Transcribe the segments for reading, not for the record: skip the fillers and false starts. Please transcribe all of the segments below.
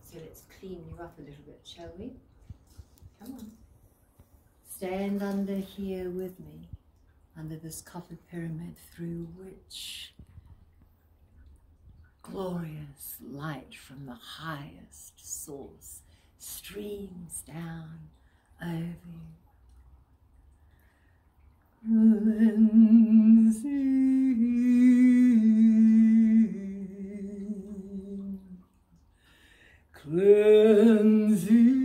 So let's clean you up a little bit, shall we? Come on. Stand under here with me, under this copper pyramid through which glorious light from the highest source streams down over you. Cleansing.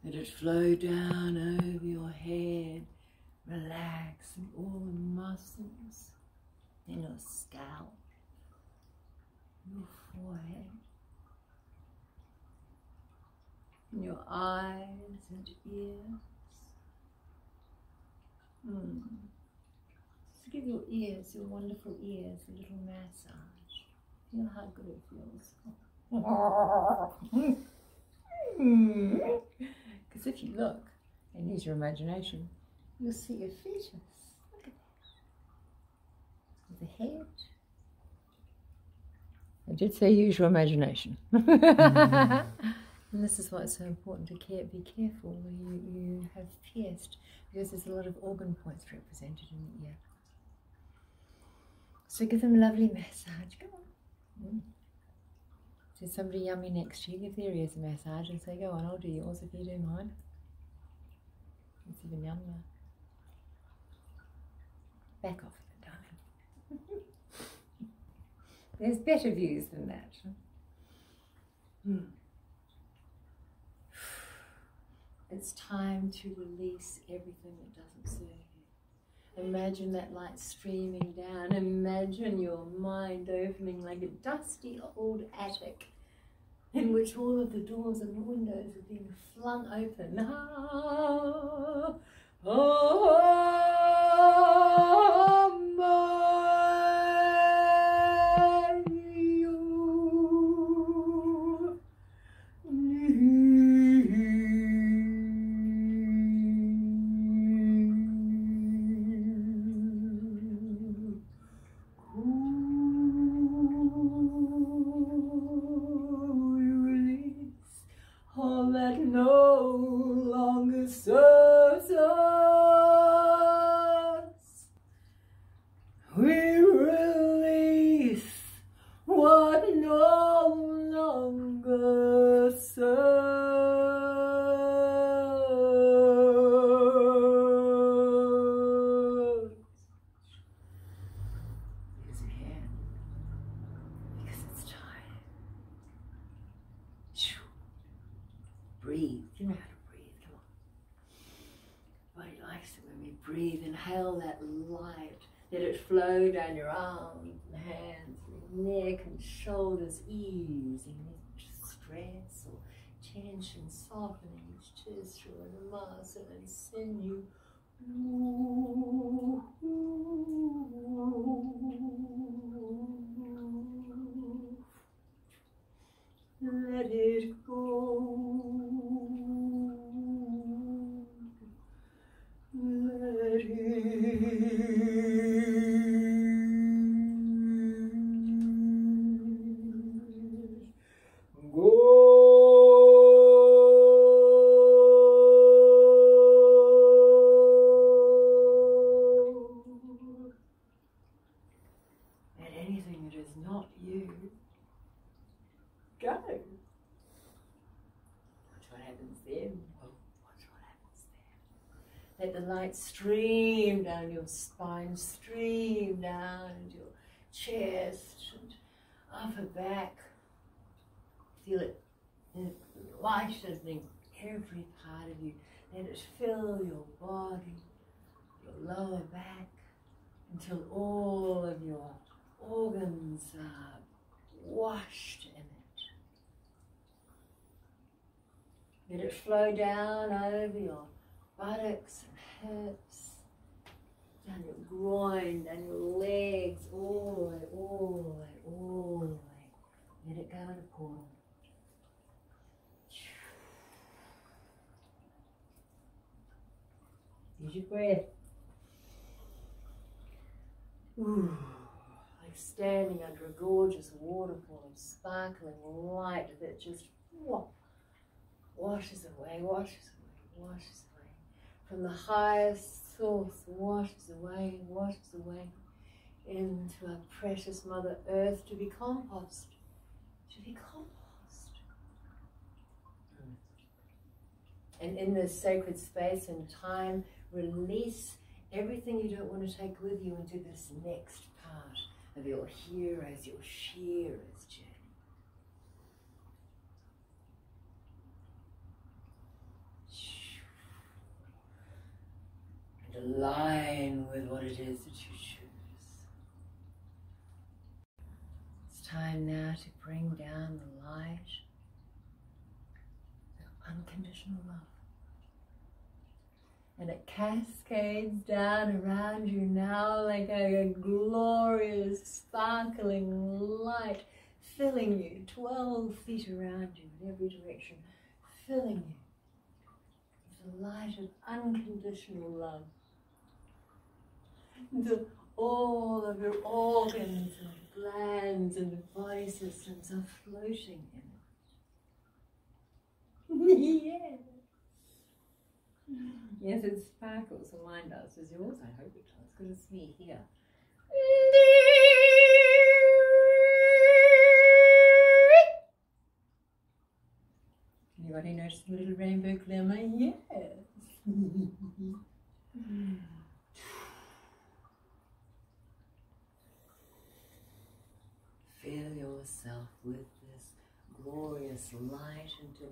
Let it flow down over your head, relaxing all the muscles in your scalp, your forehead, in your eyes and ears. Just give your ears, your wonderful ears, a little massage. Feel how good it feels. Because if you look and use your imagination, you'll see a fetus. Look at that. With a head. I did say use your imagination. And this is why it's so important to be careful when you have pierced, because there's a lot of organ points represented in the ear. So give them a lovely massage. Go on. There's somebody yummy next to you, give their ears a massage and say, go on, I'll do yours if you do mine. It's even yummier. Back off it, darling. There's better views than that. It's time to release everything that doesn't serve you. Imagine that light streaming down. Imagine your mind opening like a dusty old attic in which all of the doors and the windows are being flung open. Breathe. You know how to breathe. Come on. Body likes it when we breathe. Inhale that light. Let it flow down your arms and hands, your neck and shoulders, easing each stress or tension, softening each tissue and muscle and sinew. Let it go. Let it go. And anything that is not you, go. Watch what happens then. Watch what happens there. Let the light stream down your spine, stream down into your chest and upper back. Feel it lightening every part of you. Let it fill your body, your lower back, until all of your organs are washed in it. Let it flow down over your buttocks and hips, down your groin, down your legs, all the way, all the way, all the way. Let it go in a portal. Use your breath. Ooh, like standing under a gorgeous waterfall of sparkling light that just washes away, washes away, washes away. From the highest source, washes away, into our precious Mother Earth to be compost. To be compost. And in this sacred space and time, release everything you don't want to take with you into this next part of your hero's, your shearer's journey. And align with what it is that you choose. It's time now to bring down the light of unconditional love. And it cascades down around you now like a glorious, sparkling light, filling you 12 feet around you in every direction, filling you with the light of unconditional love. All of your organs and glands and body systems are floating in it. Yeah. Yes, it sparkles, and mine does. Does yours? I hope it does, because it's me here. Anybody notice the little rainbow glimmer? Yes. Fill yourself with this glorious light until